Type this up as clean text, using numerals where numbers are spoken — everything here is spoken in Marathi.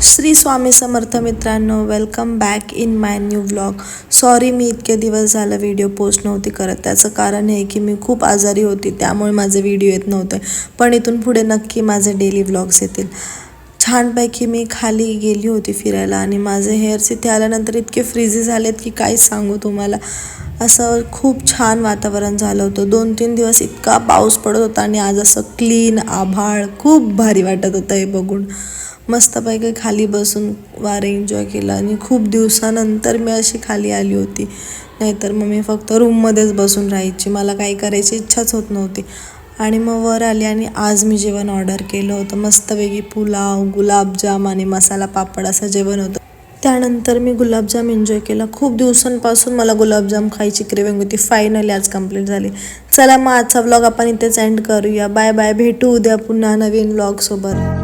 श्री स्वामी समर्थ मित्रांनो, welcome back in my new vlog. Sorry मी इतके दिवस झालं व्हिडिओ पोस्ट नव्हती करत. त्याचं कारण हे की मी खूप आजारी होती, त्यामुळे माझे व्हिडिओ येत नव्हते. पण इथून पुढे नक्की माझे डेली व्लॉग्स येतील. छानपैकी मी खाली गेली होती फिरायला आणि माझे हेअर्स इथे आल्यानंतर इतके फ्रीझी झालेत की काय सांगू तुम्हाला. असं खूप छान वातावरण झालं होतं. 2-3 दिवस इतका पाऊस पडत होता आणि आज असं क्लीन आभाळ, खूप भारी वाटत होतं हे बघून. मस्तपैकी खाली बसून वारे एन्जॉय केला आणि खूप दिवसानंतर मी अशी खाली आली होती. नाहीतर मग मी फक्त रूममध्येच बसून राहायची, मला काही करायची इच्छाच होत नव्हती. आणि मग वर आली आणि आज मी जेवण ऑर्डर केलं होतं. मस्तपैकी पुलाव, गुलाबजाम आणि मसाला पापड असं जेवण होतं. त्यानंतर मी गुलाबजाम एन्जॉय केला. खूप दिवसांपासून मला गुलाबजाम खायची क्रेविंग होती. फायनली आज कंप्लीट झाली. चला मग आजचा व्लॉग आपण इथेच एंड करूया. Bye bye. भेटू उद्या पुन्हा नवीन व्लॉगसोबत.